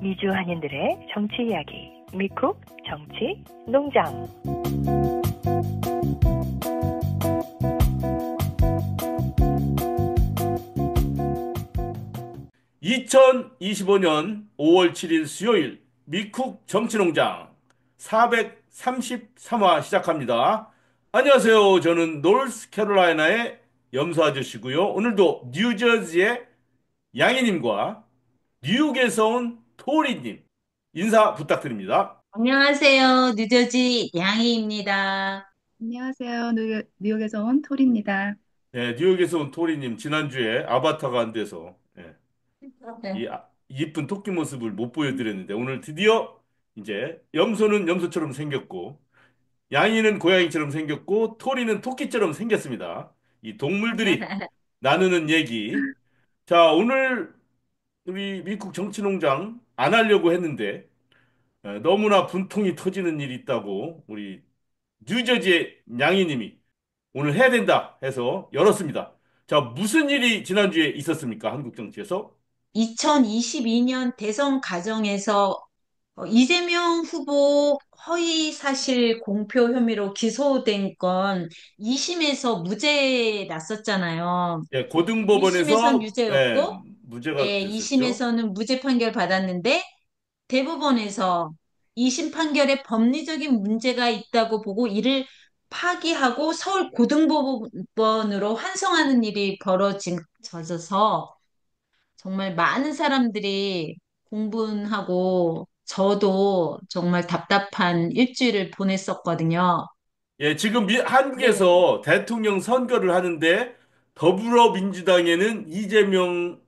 미주 한인들의 정치 이야기, 미쿡 정치 농장. 2025년 5월 7일 수요일 미쿡 정치농장 433화 시작합니다. 안녕하세요. 저는 노스캐롤라이나의 염소 아저씨고요. 오늘도 뉴저지의 양희님과 뉴욕에서 온 토리님 인사 부탁드립니다. 안녕하세요. 뉴저지 양희입니다. 안녕하세요. 뉴욕에서 온 톨입니다. 네, 뉴욕에서 온 토리님 지난주에 아바타가 안 돼서 네. 이쁜 토끼 모습을 못 보여드렸는데 오늘 드디어 이제 염소는 염소처럼 생겼고 양이는 고양이처럼 생겼고 토리는 토끼처럼 생겼습니다. 이 동물들이 나누는 얘기. 자, 오늘 우리 미국 정치농장 안 하려고 했는데 너무나 분통이 터지는 일이 있다고 우리 뉴저지의 양이님이 오늘 해야 된다 해서 열었습니다. 자, 무슨 일이 지난주에 있었습니까? 한국 정치에서? 2022년 대선 과정에서 이재명 후보 허위 사실 공표 혐의로 기소된 건 2심에서 무죄 났었잖아요. 예, 1심에선 고등법원에서 유죄였고, 무죄가 예, 됐었죠. 2심에서는 무죄 판결 받았는데, 대법원에서 2심 판결에 법리적인 문제가 있다고 보고 이를 파기하고 서울 고등법원으로 환송하는 일이 벌어져서 정말 많은 사람들이 공분하고 저도 정말 답답한 일주일을 보냈었거든요. 예, 지금 네. 한국에서 대통령 선거를 하는데 더불어민주당에는 이재명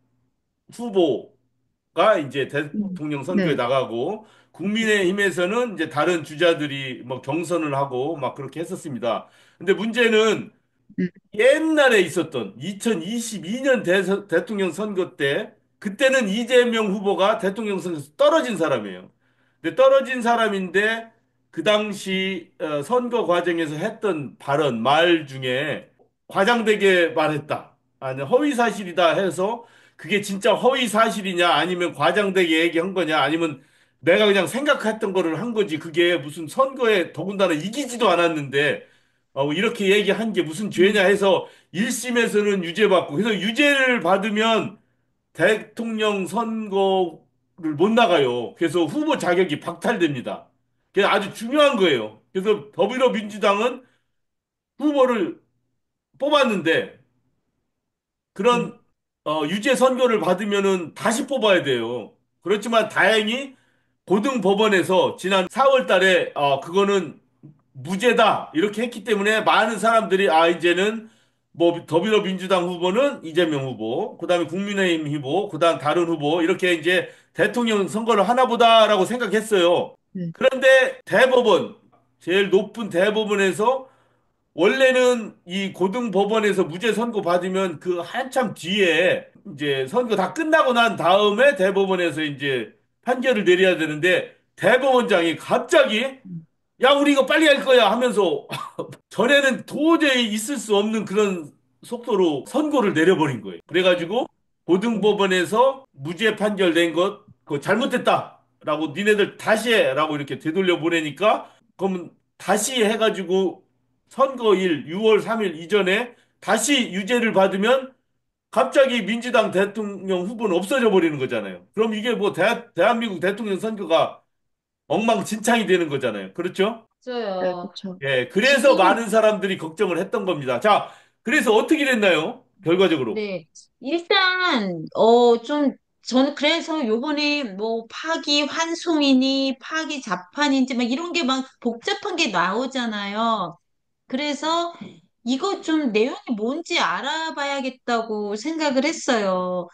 후보가 이제 대통령 선거에 네. 나가고 국민의힘에서는 이제 다른 주자들이 뭐 경선을 하고 막 그렇게 했었습니다. 근데 문제는 네. 옛날에 있었던 2022년 대통령 선거 때 그때는 이재명 후보가 대통령 선거에서 떨어진 사람이에요. 근데 떨어진 사람인데 그 당시 선거 과정에서 했던 발언, 말 중에 과장되게 말했다. 아니 허위 사실이다 해서 그게 진짜 허위 사실이냐 아니면 과장되게 얘기한 거냐 아니면 내가 그냥 생각했던 거를 한 거지 그게 무슨 선거에 더군다나 이기지도 않았는데 이렇게 얘기한 게 무슨 죄냐 음, 해서 1심에서는 유죄받고 그래서 유죄를 받으면 대통령 선거를 못 나가요. 그래서 후보 자격이 박탈됩니다. 그게 아주 중요한 거예요. 그래서 더불어민주당은 후보를 뽑았는데 네. 그런 유죄 선고를 받으면은 다시 뽑아야 돼요. 그렇지만 다행히 고등법원에서 지난 4월 달에 그거는 무죄다 이렇게 했기 때문에 많은 사람들이 이제는 뭐 더불어민주당 후보는 이재명 후보, 그다음에 국민의힘 후보, 그다음 다른 후보 이렇게 이제 대통령 선거를 하나 보다라고 생각했어요. 네. 그런데 대법원 제일 높은 대법원에서 원래는 이 고등법원에서 무죄 선고 받으면 그 한참 뒤에 이제 선거 다 끝나고 난 다음에 대법원에서 이제 판결을 내려야 되는데 대법원장이 갑자기 음, 야, 우리 이거 빨리 할 거야 하면서 전에는 도저히 있을 수 없는 그런 속도로 선고를 내려버린 거예요. 그래가지고 네. 고등법원에서 무죄 판결 낸 것, 그거 잘못됐다라고 니네들 다시 해라고 이렇게 되돌려 보내니까 그러면 다시 해가지고 선거일 6월 3일 이전에 다시 유죄를 받으면 갑자기 민주당 대통령 후보는 없어져 버리는 거잖아요. 그럼 이게 뭐 대한민국 대통령 선거가 엉망진창이 되는 거잖아요. 그렇죠? 네, 맞아요. 그렇죠. 예, 그래서 지금, 많은 사람들이 걱정을 했던 겁니다. 자, 그래서 어떻게 됐나요? 결과적으로. 네. 일단, 저는 그래서 요번에 뭐 파기 환송이니 파기 자판인지 막 이런 게 막 복잡한 게 나오잖아요. 그래서 이거 좀 내용이 뭔지 알아봐야겠다고 생각을 했어요.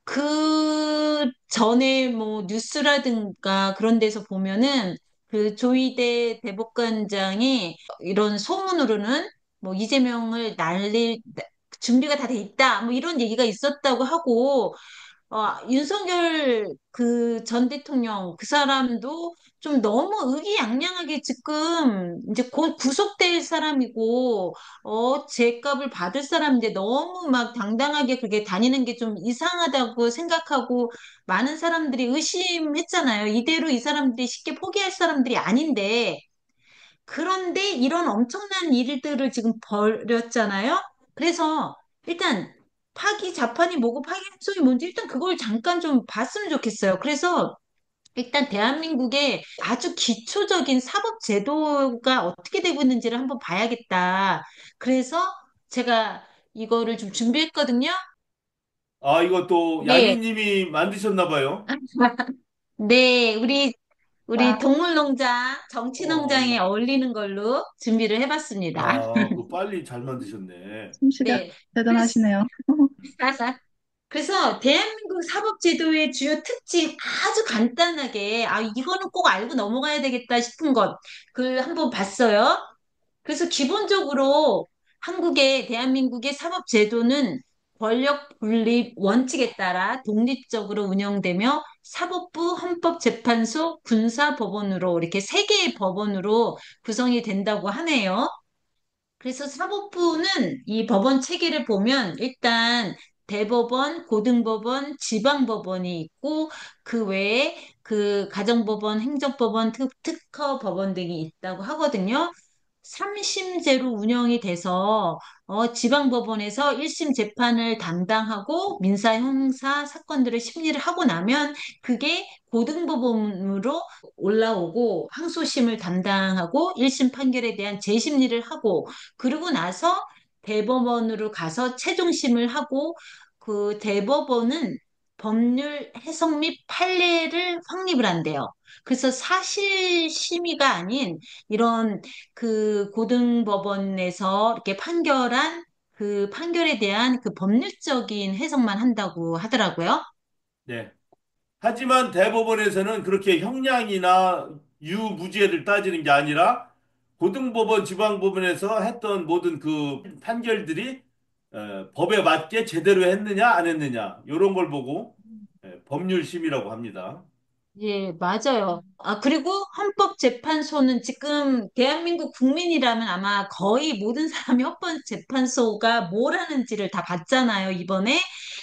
그 전에 뭐 뉴스라든가 그런 데서 보면은 그 조희대 대법관장이 이런 소문으로는 뭐 이재명을 준비가 다 돼 있다 뭐 이런 얘기가 있었다고 하고 윤석열 그 전 대통령 그 사람도 좀 너무 의기양양하게 지금 이제 곧 구속될 사람이고, 죄값을 받을 사람인데 너무 막 당당하게 그게 다니는 게 좀 이상하다고 생각하고 많은 사람들이 의심했잖아요. 이대로 이 사람들이 쉽게 포기할 사람들이 아닌데, 그런데 이런 엄청난 일들을 지금 벌였잖아요. 그래서 일단 파기 자판이 뭐고 파기 합성이 뭔지 일단 그걸 잠깐 좀 봤으면 좋겠어요. 그래서 일단 대한민국의 아주 기초적인 사법 제도가 어떻게 되고 있는지를 한번 봐야겠다. 그래서 제가 이거를 좀 준비했거든요. 아, 이거 또 네. 양희님이 만드셨나 봐요. 네, 우리 동물농장, 정치농장에 어, 어울리는 걸로 준비를 해봤습니다. 아, 그 빨리 잘 만드셨네. 솜씨가 네. 그래서, 대단하시네요. 그래서 대한민국 사법제도의 주요 특징 아주 간단하게, 이거는 꼭 알고 넘어가야 되겠다 싶은 것, 그 한번 봤어요. 그래서 기본적으로 대한민국의 사법제도는 권력 분립 원칙에 따라 독립적으로 운영되며 사법부, 헌법재판소, 군사법원으로 이렇게 세 개의 법원으로 구성이 된다고 하네요. 그래서 사법부는 이 법원 체계를 보면 일단 대법원, 고등법원, 지방법원이 있고 그 외에 그 가정법원, 행정법원, 특허법원 등이 있다고 하거든요. 3심제로 운영이 돼서 지방법원에서 1심 재판을 담당하고 민사, 형사 사건들을 심리를 하고 나면 그게 고등법원으로 올라오고 항소심을 담당하고 1심 판결에 대한 재심리를 하고 그러고 나서 대법원으로 가서 최종심을 하고 그 대법원은 법률 해석 및 판례를 확립을 한대요. 그래서 사실 심의가 아닌 이런 그 고등법원에서 이렇게 판결한 그 판결에 대한 그 법률적인 해석만 한다고 하더라고요. 네. 하지만 대법원에서는 그렇게 형량이나 유무죄를 따지는 게 아니라 고등법원, 지방법원에서 했던 모든 그 판결들이 법에 맞게 제대로 했느냐, 안 했느냐, 이런 걸 보고 법률심이라고 합니다. 예, 맞아요. 그리고 헌법재판소는 지금 대한민국 국민이라면 아마 거의 모든 사람이 헌법재판소가 뭘 하는지를 다 봤잖아요. 이번에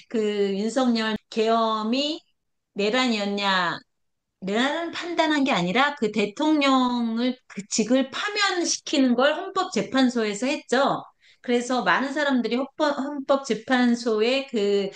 그 윤석열 계엄이 내란이었냐, 내란을 판단한 게 아니라 그 대통령을 그 직을 파면시키는 걸 헌법재판소에서 했죠. 그래서 많은 사람들이 헌법재판소의 그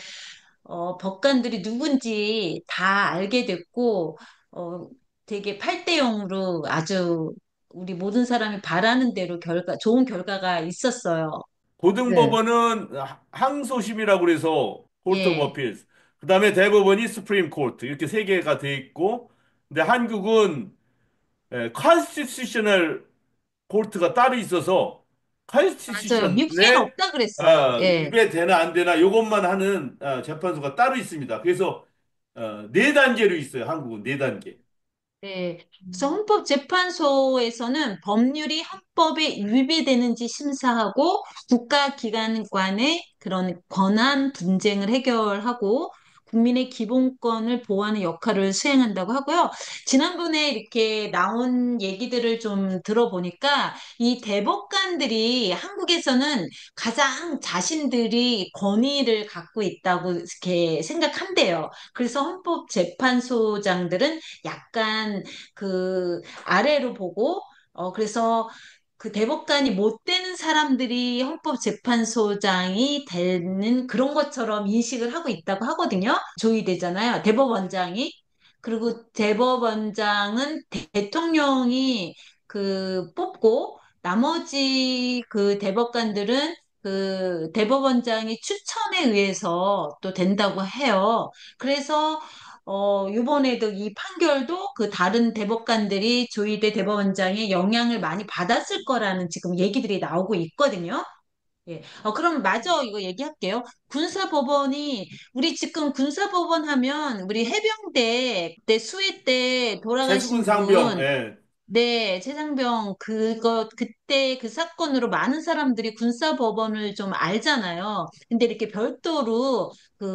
법관들이 누군지 다 알게 됐고, 어, 되게 8대 0으로 아주 우리 모든 사람이 바라는 대로 좋은 결과가 있었어요. 네. 고등법원은 항소심이라고 그래서 코트 오브 예, 어필스. 그다음에 대법원이 스프림 코트 이렇게 세 개가 돼 있고, 근데 한국은 컨스티튜셔널 코트가 따로 있어서 맞아요. 미국에는 컨스티튜션에 없다 그랬어요. 예. 위배되나 안 되나 요것만 하는 재판소가 따로 있습니다. 그래서 네 단계로 있어요. 한국은 네 단계. 네. 그래서 헌법재판소에서는 법률이 헌법에 위배되는지 심사하고 국가기관 간의 그런 권한 분쟁을 해결하고 국민의 기본권을 보호하는 역할을 수행한다고 하고요. 지난번에 이렇게 나온 얘기들을 좀 들어보니까 이 대법관들이 한국에서는 가장 자신들이 권위를 갖고 있다고 이렇게 생각한대요. 그래서 헌법재판소장들은 약간 그 아래로 보고 그래서 그 대법관이 못 되는 사람들이 헌법재판소장이 되는 그런 것처럼 인식을 하고 있다고 하거든요. 조의되잖아요. 대법원장이. 그리고 대법원장은 대통령이 그 뽑고 나머지 그 대법관들은 그 대법원장이 추천에 의해서 또 된다고 해요. 그래서 이번에도 이 판결도 그 다른 대법관들이 조희대 대법원장의 영향을 많이 받았을 거라는 지금 얘기들이 나오고 있거든요. 예. 그럼 마저 이거 얘기할게요. 우리 지금 군사법원 하면 우리 해병대 때 수해 때 제수군 돌아가신 상병. 분, 예. 네, 최장병, 그때 그 사건으로 많은 사람들이 군사법원을 좀 알잖아요. 근데 이렇게 별도로 그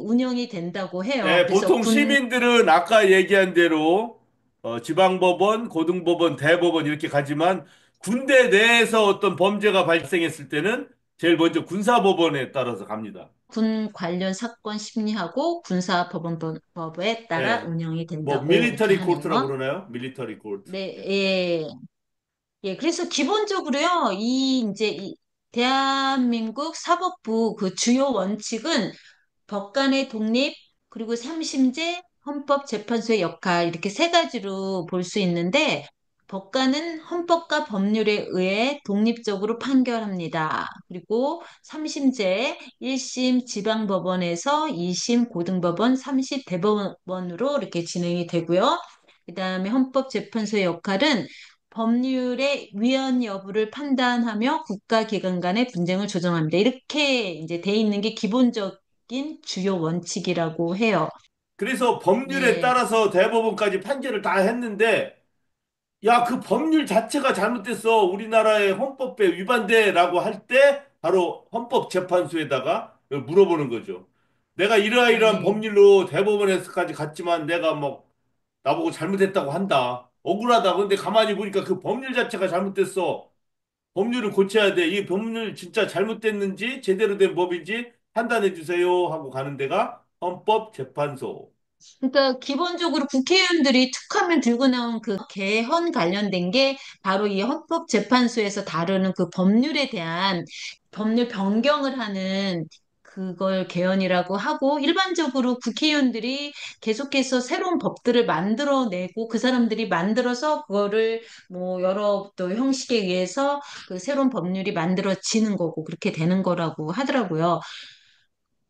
운영이 된다고 해요. 예, 그래서 보통 시민들은 아까 얘기한 대로 지방법원, 고등법원, 대법원 이렇게 가지만 군대 내에서 어떤 범죄가 발생했을 때는 제일 먼저 군사법원에 따라서 갑니다. 군 관련 사건 심리하고 군사법원법에 따라 예, 운영이 뭐 된다고 이렇게 밀리터리 코트라고 하네요. 그러나요? 밀리터리 코트. 네, 예. 예, 그래서 기본적으로요, 이제 대한민국 사법부 그 주요 원칙은 법관의 독립, 그리고 삼심제, 헌법재판소의 역할, 이렇게 세 가지로 볼 수 있는데, 법관은 헌법과 법률에 의해 독립적으로 판결합니다. 그리고 삼심제, 1심 지방법원에서 2심 고등법원, 3심 대법원으로 이렇게 진행이 되고요. 그다음에 헌법재판소의 역할은 법률의 위헌 여부를 판단하며 국가기관 간의 분쟁을 조정합니다. 이렇게 이제 돼 있는 게 기본적인 주요 원칙이라고 해요. 그래서 법률에 네. 따라서 대법원까지 판결을 다 했는데 야, 그 법률 자체가 잘못됐어. 우리나라의 헌법에 위반돼라고 할 때 바로 헌법재판소에다가 물어보는 거죠. 내가 이러이러한 네. 법률로 대법원에서까지 갔지만 내가 뭐 나보고 잘못했다고 한다. 억울하다. 근데 가만히 보니까 그 법률 자체가 잘못됐어. 법률을 고쳐야 돼. 이 법률 진짜 잘못됐는지 제대로 된 법인지 판단해 주세요 하고 가는 데가 헌법재판소. 그러니까 기본적으로 국회의원들이 툭하면 들고 나온 그 개헌 관련된 게 바로 이 헌법재판소에서 다루는 그 법률에 대한 법률 변경을 하는 그걸 개헌이라고 하고 일반적으로 국회의원들이 계속해서 새로운 법들을 만들어내고 그 사람들이 만들어서 그거를 뭐 여러 또 형식에 의해서 그 새로운 법률이 만들어지는 거고 그렇게 되는 거라고 하더라고요.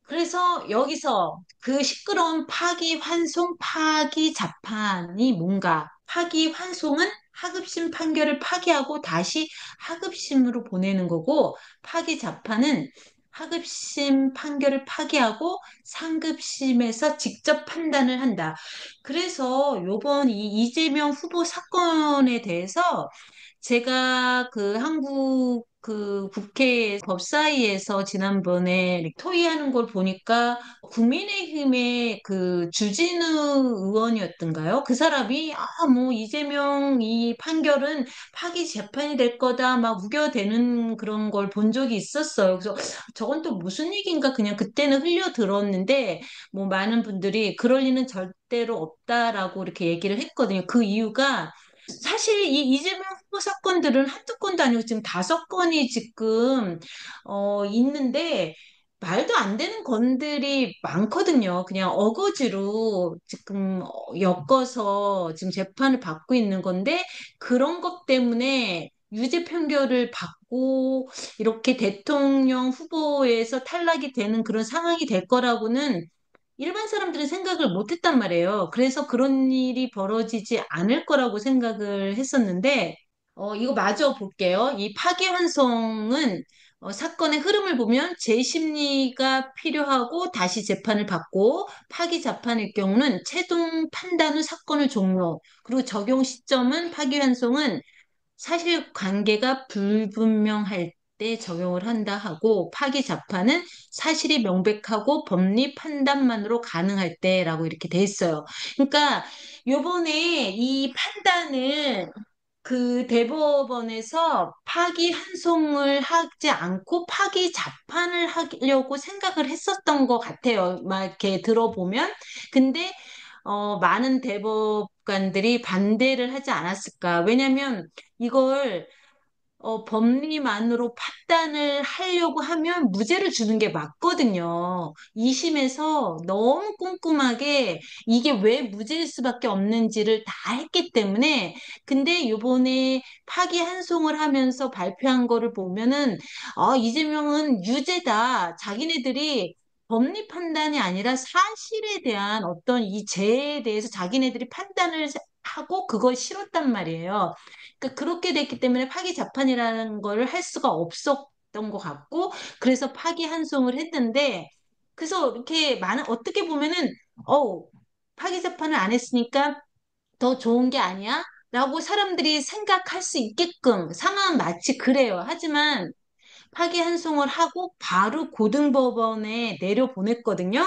그래서 여기서 그 시끄러운 파기환송, 파기자판이 뭔가? 파기환송은 하급심 판결을 파기하고 다시 하급심으로 보내는 거고, 파기자판은 하급심 판결을 파기하고 상급심에서 직접 판단을 한다. 그래서 요번 이 이재명 후보 사건에 대해서 제가 그 한국 그 국회 법사위에서 지난번에 이렇게 토의하는 걸 보니까 국민의힘의 그 주진우 의원이었던가요? 그 사람이 뭐 이재명 이 판결은 파기 재판이 될 거다 막 우겨대는 그런 걸 본 적이 있었어요. 그래서 저건 또 무슨 얘기인가 그냥 그때는 흘려 들었는데 뭐 많은 분들이 그럴 리는 절대로 없다라고 이렇게 얘기를 했거든요. 그 이유가 사실 이 이재명 후보 사건들은 한두 건도 아니고 지금 다섯 건이 지금 있는데 말도 안 되는 건들이 많거든요. 그냥 어거지로 지금 엮어서 지금 재판을 받고 있는 건데 그런 것 때문에 유죄 판결을 받고 이렇게 대통령 후보에서 탈락이 되는 그런 상황이 될 거라고는 일반 사람들은 생각을 못 했단 말이에요. 그래서 그런 일이 벌어지지 않을 거라고 생각을 했었는데, 이거 마저 볼게요. 이 파기환송은 사건의 흐름을 보면 재심리가 필요하고 다시 재판을 받고 파기자판일 경우는 최종 판단 후 사건을 종료. 그리고 적용 시점은 파기환송은 사실관계가 불분명할 때 적용을 한다 하고 파기자판은 사실이 명백하고 법리 판단만으로 가능할 때라고 이렇게 돼 있어요. 그러니까 요번에 이 판단을 그 대법원에서 파기환송을 하지 않고 파기자판을 하려고 생각을 했었던 것 같아요. 막 이렇게 들어보면. 근데 많은 대법관들이 반대를 하지 않았을까. 왜냐면 이걸 법리만으로 판단을 하려고 하면 무죄를 주는 게 맞거든요. 2심에서 너무 꼼꼼하게 이게 왜 무죄일 수밖에 없는지를 다 했기 때문에 근데 이번에 파기환송을 하면서 발표한 거를 보면은 이재명은 유죄다. 자기네들이 법리 판단이 아니라 사실에 대한 어떤 이 죄에 대해서 자기네들이 판단을 하고 그걸 실었단 말이에요. 그러니까 그렇게 됐기 때문에 파기자판이라는 걸 할 수가 없었던 것 같고 그래서 파기환송을 했는데 그래서 이렇게 많은 어떻게 보면은 어 파기자판을 안 했으니까 더 좋은 게 아니야? 라고 사람들이 생각할 수 있게끔 상황은 마치 그래요. 하지만 파기환송을 하고 바로 고등법원에 내려보냈거든요.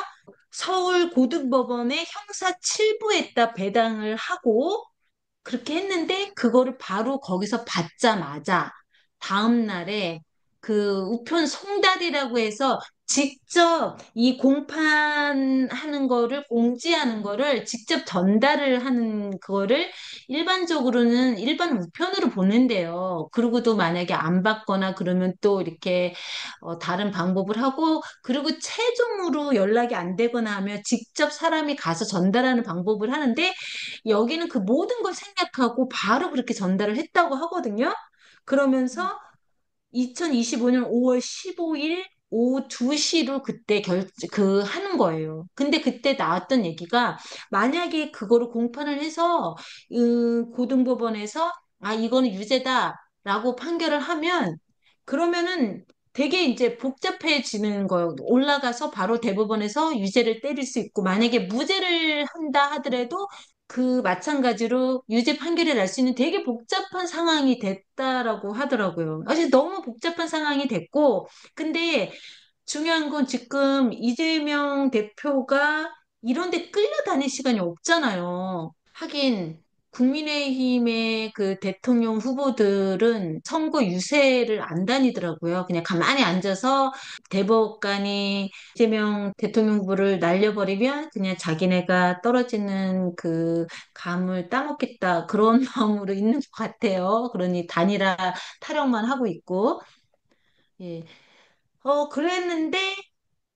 서울 고등법원의 형사 7부에다 배당을 하고 그렇게 했는데 그거를 바로 거기서 받자마자 다음 날에 그 우편 송달이라고 해서 직접 이 공판하는 거를 공지하는 거를 직접 전달을 하는 그거를 일반적으로는 일반 우편으로 보낸대요. 그리고도 만약에 안 받거나 그러면 또 이렇게 다른 방법을 하고 그리고 최종으로 연락이 안 되거나 하면 직접 사람이 가서 전달하는 방법을 하는데 여기는 그 모든 걸 생략하고 바로 그렇게 전달을 했다고 하거든요. 그러면서 2025년 5월 15일 오후 2시로 그때 하는 거예요. 근데 그때 나왔던 얘기가 만약에 그거를 공판을 해서 고등법원에서 아, 이거는 유죄다라고 판결을 하면 그러면은 되게 이제 복잡해지는 거예요. 올라가서 바로 대법원에서 유죄를 때릴 수 있고 만약에 무죄를 한다 하더라도 그 마찬가지로 유죄 판결이 날 수 있는 되게 복잡한 상황이 됐다라고 하더라고요. 사실 너무 복잡한 상황이 됐고, 근데 중요한 건 지금 이재명 대표가 이런 데 끌려다닐 시간이 없잖아요. 하긴 국민의힘의 그 대통령 후보들은 선거 유세를 안 다니더라고요. 그냥 가만히 앉아서 대법관이 이재명 대통령 후보를 날려버리면 그냥 자기네가 떨어지는 그 감을 따먹겠다 그런 마음으로 있는 것 같아요. 그러니 단일화 타령만 하고 있고. 예. 그랬는데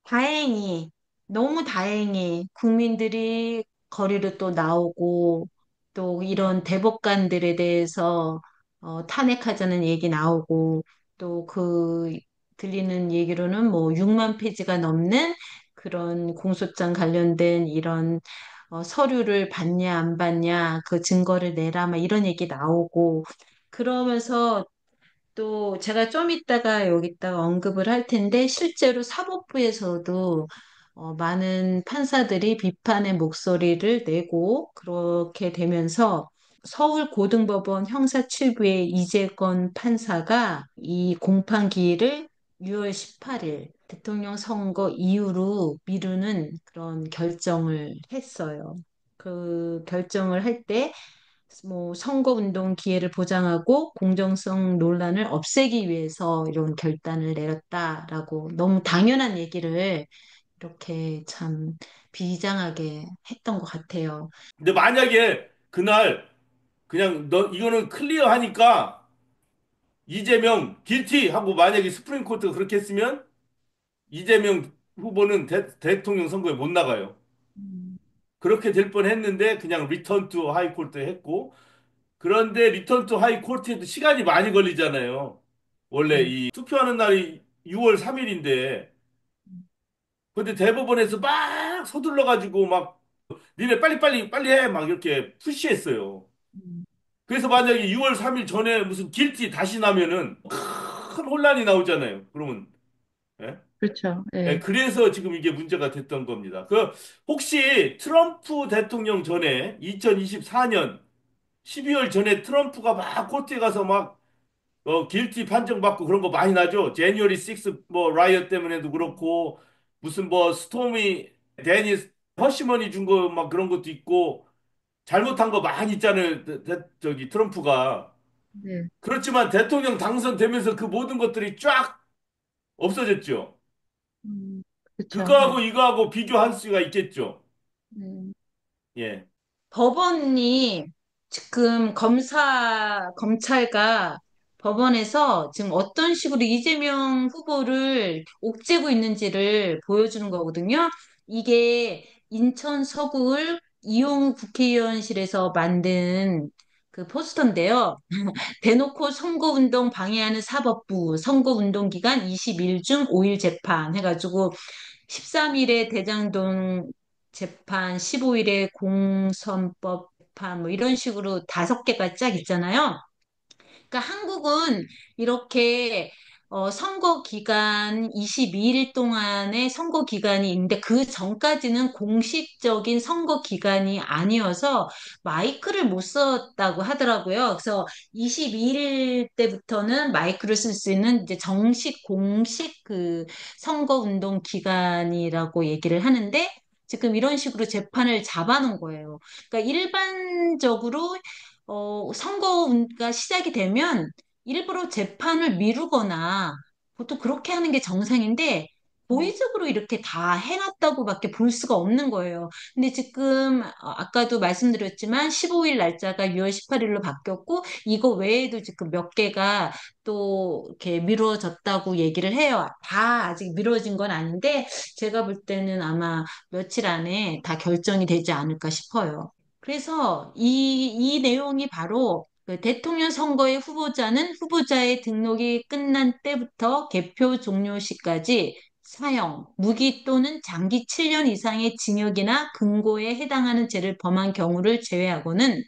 다행히, 너무 다행히 국민들이 거리로 또 나오고 또 이런 대법관들에 대해서 탄핵하자는 얘기 나오고 또 그 들리는 얘기로는 뭐 6만 페이지가 넘는 그런 공소장 관련된 이런 서류를 받냐 안 받냐 그 증거를 내라 막 이런 얘기 나오고 그러면서 또 제가 좀 이따가 여기다가 언급을 할 텐데 실제로 사법부에서도 많은 판사들이 비판의 목소리를 내고 그렇게 되면서 서울 고등법원 형사 7부의 이재건 판사가 이 공판 기일을 6월 18일 대통령 선거 이후로 미루는 그런 결정을 했어요. 그 결정을 할때 뭐 선거운동 기회를 보장하고 공정성 논란을 없애기 위해서 이런 결단을 내렸다라고 너무 당연한 얘기를 이렇게 참 비장하게 했던 것 같아요. 근데 만약에 그날 그냥 너 이거는 클리어하니까 이재명 길티 하고 만약에 스프링 코트가 그렇게 했으면 이재명 후보는 대통령 선거에 못 나가요. 음, 그렇게 될 뻔했는데 그냥 리턴 투 하이코트 했고 그런데 리턴 투 하이코트에도 시간이 많이 걸리잖아요. 원래 네. 이 투표하는 날이 6월 3일인데 근데 대법원에서 막 서둘러 가지고 막 니네 빨리빨리 빨리 해 막 이렇게 푸시했어요. 음, 그래서 만약에 6월 3일 전에 무슨 길티 다시 나면은 큰 혼란이 나오잖아요. 그러면 예? 그렇죠. 예, 예. 그래서 지금 이게 문제가 됐던 겁니다. 그 혹시 트럼프 대통령 전에 2024년 12월 전에 트럼프가 막 코र्트에 가서 막 길티 판정받고 그런 거 많이 나죠. 제니어리 6 뭐 라이엇 때문에도 그렇고 무슨 뭐 스토미 데니스 허시머니 준 거 막 그런 것도 있고 잘못한 거 많이 있잖아요. 저기 트럼프가. 네. 그렇지만 대통령 당선되면서 그 모든 것들이 쫙 없어졌죠. 음, 그렇죠. 예. 그거하고 이거하고 비교할 수가 있겠죠. 음. 예. 법원이 지금 검찰과 법원에서 지금 어떤 식으로 이재명 후보를 옥죄고 있는지를 보여주는 거거든요. 이게 인천 서구을 이용우 국회의원실에서 만든 그 포스터인데요. 대놓고 선거운동 방해하는 사법부, 선거운동 기간 20일 중 5일 재판 해가지고 13일에 대장동 재판, 15일에 공선법 재판, 뭐 이런 식으로 5개가 쫙 있잖아요. 그러니까 한국은 이렇게 선거 기간 22일 동안의 선거 기간이 있는데 그 전까지는 공식적인 선거 기간이 아니어서 마이크를 못 썼다고 하더라고요. 그래서 22일 때부터는 마이크를 쓸 수 있는 이제 정식 공식 그 선거 운동 기간이라고 얘기를 하는데 지금 이런 식으로 재판을 잡아놓은 거예요. 그러니까 일반적으로 선거가 시작이 되면 일부러 재판을 미루거나 보통 그렇게 하는 게 정상인데 고의적으로 이렇게 다 해놨다고밖에 볼 수가 없는 거예요. 근데 지금 아까도 말씀드렸지만 15일 날짜가 6월 18일로 바뀌었고 이거 외에도 지금 몇 개가 또 이렇게 미뤄졌다고 얘기를 해요. 다 아직 미뤄진 건 아닌데 제가 볼 때는 아마 며칠 안에 다 결정이 되지 않을까 싶어요. 그래서 이 내용이 바로 그 대통령 선거의 후보자는 후보자의 등록이 끝난 때부터 개표 종료 시까지 사형, 무기 또는 장기 7년 이상의 징역이나 금고에 해당하는 죄를 범한 경우를 제외하고는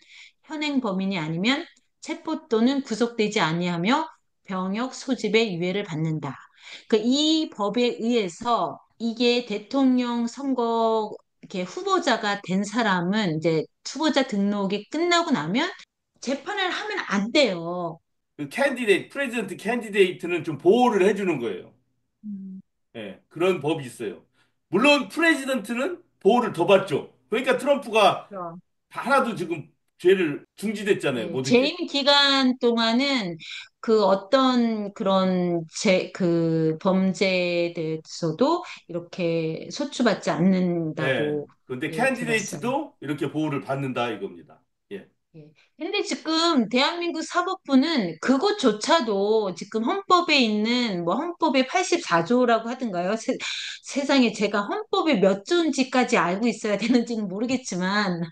현행 범인이 아니면 체포 또는 구속되지 아니하며 병역 소집의 유예를 받는다. 이 법에 의해서 이게 대통령 선거 이렇게 후보자가 된 사람은 이제 후보자 등록이 끝나고 나면 재판을 하면 안 돼요. 그 프레지던트 캔디데이트는 좀 보호를 해주는 거예요. 음, 예, 그런 법이 있어요. 물론 프레지던트는 보호를 더 받죠. 그러니까 트럼프가 그렇죠. 하나도 지금 죄를 중지됐잖아요. 네, 모든 게. 재임 기간 동안은 그 어떤 그런 그 범죄에 대해서도 이렇게 소추받지 예. 않는다고 그런데 예, 들었어요. 캔디데이트도 이렇게 보호를 받는다 이겁니다. 예. 예. 근데 지금 대한민국 사법부는 그것조차도 지금 헌법에 있는 뭐 헌법의 84조라고 하던가요? 세상에 제가 헌법의 몇 조인지까지 알고 있어야 되는지는 모르겠지만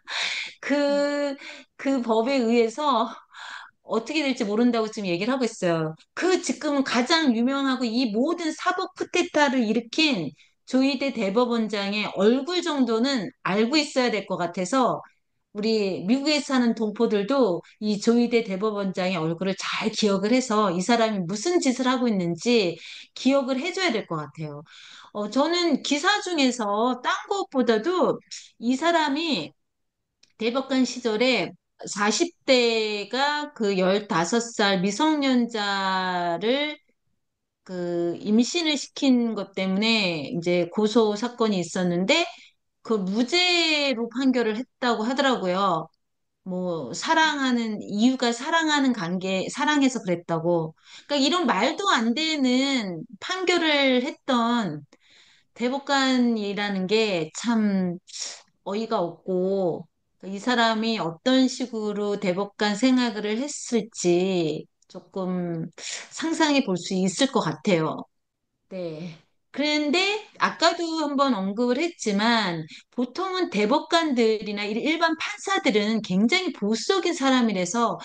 그, 그 법에 의해서 어떻게 될지 모른다고 지금 얘기를 하고 있어요. 지금 가장 유명하고 이 모든 사법 쿠데타를 일으킨 조희대 대법원장의 얼굴 정도는 알고 있어야 될 것 같아서 우리 미국에 사는 동포들도 이 조희대 대법원장의 얼굴을 잘 기억을 해서 이 사람이 무슨 짓을 하고 있는지 기억을 해줘야 될 것 같아요. 저는 기사 중에서 딴 것보다도 이 사람이 대법관 시절에 40대가 그 15살 미성년자를 그 임신을 시킨 것 때문에 이제 고소 사건이 있었는데 그 무죄로 판결을 했다고 하더라고요. 뭐 사랑하는 이유가 사랑하는 관계 사랑해서 그랬다고. 그러니까 이런 말도 안 되는 판결을 했던 대법관이라는 게 참 어이가 없고 이 사람이 어떤 식으로 대법관 생활을 했을지 조금 상상해 볼 수 있을 것 같아요. 네. 그런데 아까도 한번 언급을 했지만 보통은 대법관들이나 일반 판사들은 굉장히 보수적인 사람이라서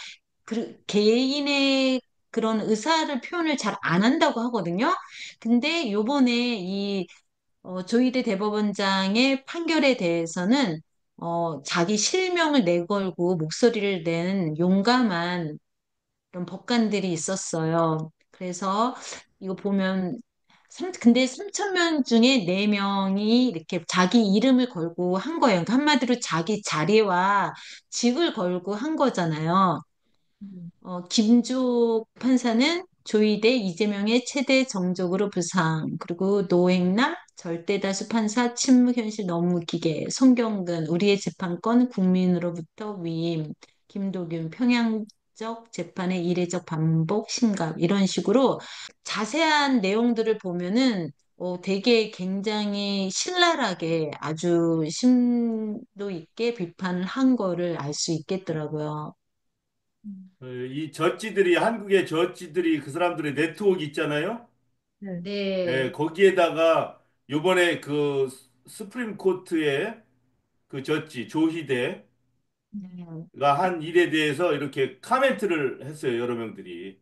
개인의 그런 의사를 표현을 잘 안 한다고 하거든요. 근데 요번에 조희대 대법원장의 판결에 대해서는 자기 실명을 내걸고 목소리를 낸 용감한 그런 법관들이 있었어요. 그래서 이거 보면 근데 3천 명 중에 4명이 이렇게 자기 이름을 걸고 한 거예요. 그러니까 한마디로 자기 자리와 직을 걸고 한 거잖아요. 음, 김주옥 판사는 조희대 이재명의 최대 정적으로 부상, 그리고 노행남, 절대다수 판사 침묵 현실 너무 기계, 송경근, 우리의 재판권 국민으로부터 위임, 김도균, 평양적 재판의 이례적 반복 심각, 이런 식으로 자세한 내용들을 보면은 되게 굉장히 신랄하게 아주 심도 있게 비판을 한 거를 알 수 있겠더라고요. 음. 이 저지들이 한국의 저지들이 그 사람들의 네트워크 있잖아요. 네. 예, 네. 거기에다가 요번에 그 스프림 코트의 그 저지 조희대가 네. 한 일에 대해서 이렇게 카멘트를 했어요. 여러 명들이.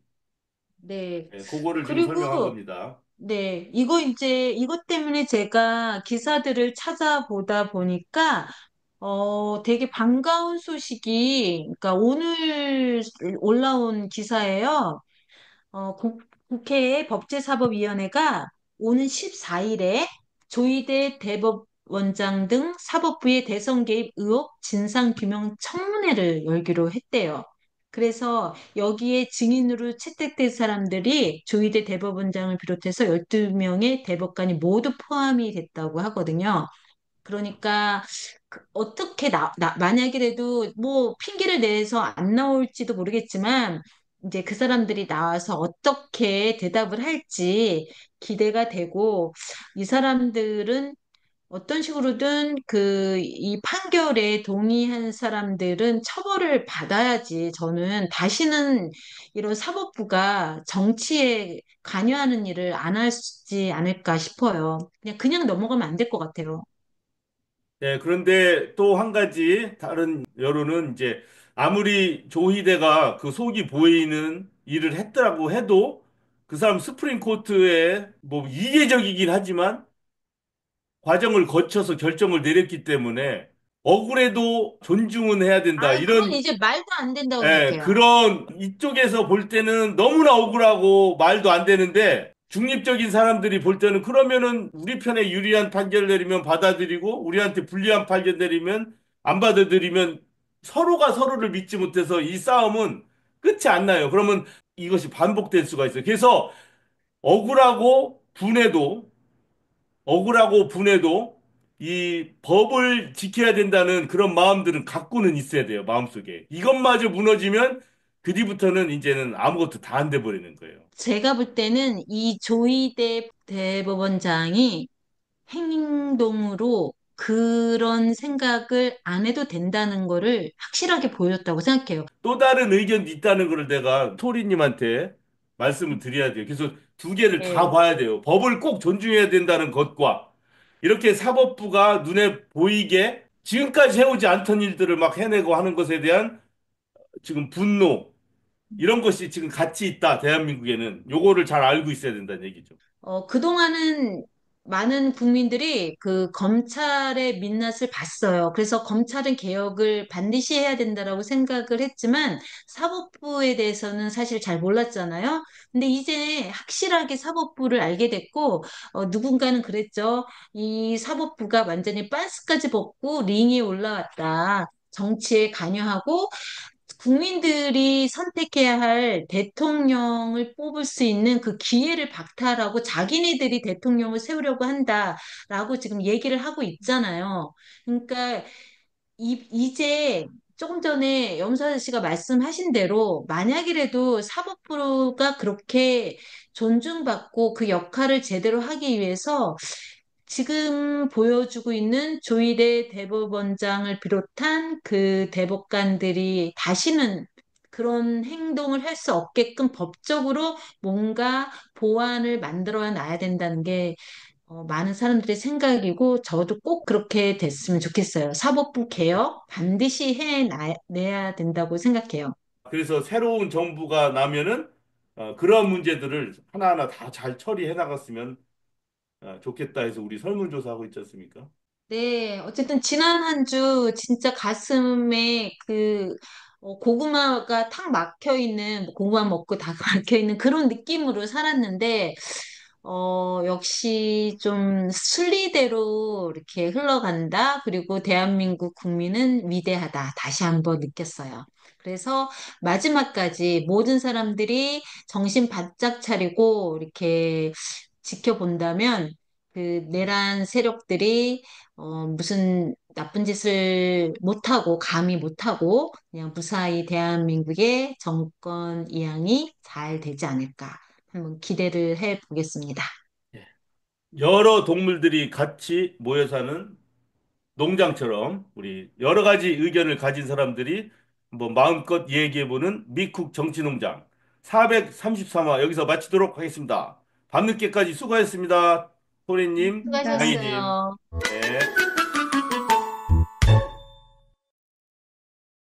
네. 예, 그거를 지금 설명한 그리고, 겁니다. 네. 이것 때문에 제가 기사들을 찾아보다 보니까, 되게 반가운 소식이, 그러니까 오늘 올라온 기사예요. 국회 법제사법위원회가 오는 14일에 조희대 대법원장 등 사법부의 대선 개입 의혹 진상규명 청문회를 열기로 했대요. 그래서 여기에 증인으로 채택된 사람들이 조희대 대법원장을 비롯해서 12명의 대법관이 모두 포함이 됐다고 하거든요. 그러니까 어떻게 만약이라도 뭐 핑계를 내서 안 나올지도 모르겠지만 이제 그 사람들이 나와서 어떻게 대답을 할지 기대가 되고 이 사람들은 어떤 식으로든 이 판결에 동의한 사람들은 처벌을 받아야지 저는 다시는 이런 사법부가 정치에 관여하는 일을 안 하지 않을까 싶어요. 그냥 넘어가면 안 될 것 같아요. 네, 그런데 또 한 가지 다른 여론은 이제 아무리 조희대가 그 속이 보이는 일을 했더라고 해도 그 사람 스프링 코트에 뭐 이례적이긴 하지만 과정을 거쳐서 결정을 내렸기 때문에 억울해도 존중은 해야 된다. 아, 그건 이런 이제 말도 안 된다고 예, 생각해요. 그런 이쪽에서 볼 때는 너무나 억울하고 말도 안 되는데 중립적인 사람들이 볼 때는 그러면은 우리 편에 유리한 판결 내리면 받아들이고 우리한테 불리한 판결 내리면 안 받아들이면 서로가 서로를 믿지 못해서 이 싸움은 끝이 안 나요. 그러면 이것이 반복될 수가 있어요. 그래서 억울하고 분해도 억울하고 분해도 이 법을 지켜야 된다는 그런 마음들은 갖고는 있어야 돼요, 마음속에. 이것마저 무너지면 그 뒤부터는 이제는 아무것도 다 안 돼 버리는 거예요. 제가 볼 때는 이 조희대 대법원장이 행동으로 그런 생각을 안 해도 된다는 거를 확실하게 보여줬다고 생각해요. 또 다른 의견이 있다는 걸 내가 토리님한테 말씀을 드려야 돼요. 그래서 두 개를 다 네. 봐야 돼요. 법을 꼭 존중해야 된다는 것과 이렇게 사법부가 눈에 보이게 지금까지 해오지 않던 일들을 막 해내고 하는 것에 대한 지금 분노, 이런 것이 지금 같이 있다, 대한민국에는. 요거를 잘 알고 있어야 된다는 얘기죠. 그동안은 많은 국민들이 그 검찰의 민낯을 봤어요. 그래서 검찰은 개혁을 반드시 해야 된다라고 생각을 했지만 사법부에 대해서는 사실 잘 몰랐잖아요. 근데 이제 확실하게 사법부를 알게 됐고, 누군가는 그랬죠. 이 사법부가 완전히 빤스까지 벗고 링에 올라왔다. 정치에 관여하고 국민들이 선택해야 할 대통령을 뽑을 수 있는 그 기회를 박탈하고 자기네들이 대통령을 세우려고 한다라고 지금 얘기를 하고 있잖아요. 그러니까 이제 조금 전에 염소아 씨가 말씀하신 대로 만약이라도 사법부가 그렇게 존중받고 그 역할을 제대로 하기 위해서 지금 보여주고 있는 조희대 대법원장을 비롯한 그 대법관들이 다시는 그런 행동을 할 수 없게끔 법적으로 뭔가 보완을 만들어 놔야 된다는 게 많은 사람들의 생각이고 저도 꼭 그렇게 됐으면 좋겠어요. 사법부 개혁 반드시 해내야 된다고 생각해요. 그래서 새로운 정부가 나면은 그런 문제들을 하나하나 다 잘 처리해 나갔으면 좋겠다 해서 우리 설문조사하고 있지 않습니까? 네, 어쨌든 지난 한 주 진짜 가슴에 고구마가 탁 막혀 있는, 고구마 먹고 다 막혀 있는 그런 느낌으로 살았는데, 역시 좀 순리대로 이렇게 흘러간다. 그리고 대한민국 국민은 위대하다. 다시 한번 느꼈어요. 그래서 마지막까지 모든 사람들이 정신 바짝 차리고 이렇게 지켜본다면 그 내란 세력들이 무슨 나쁜 짓을 못하고, 감히 못하고, 그냥 무사히 대한민국의 정권 이양이 잘 되지 않을까. 한번 기대를 해 보겠습니다. 예. 여러 동물들이 같이 모여 사는 농장처럼 우리 여러 가지 의견을 가진 사람들이 한번 마음껏 얘기해보는 미쿡 정치농장 433화 여기서 마치도록 하겠습니다. 밤늦게까지 수고하셨습니다. 소리님, 감사합니다. 양이님. 수고하셨어요. 네.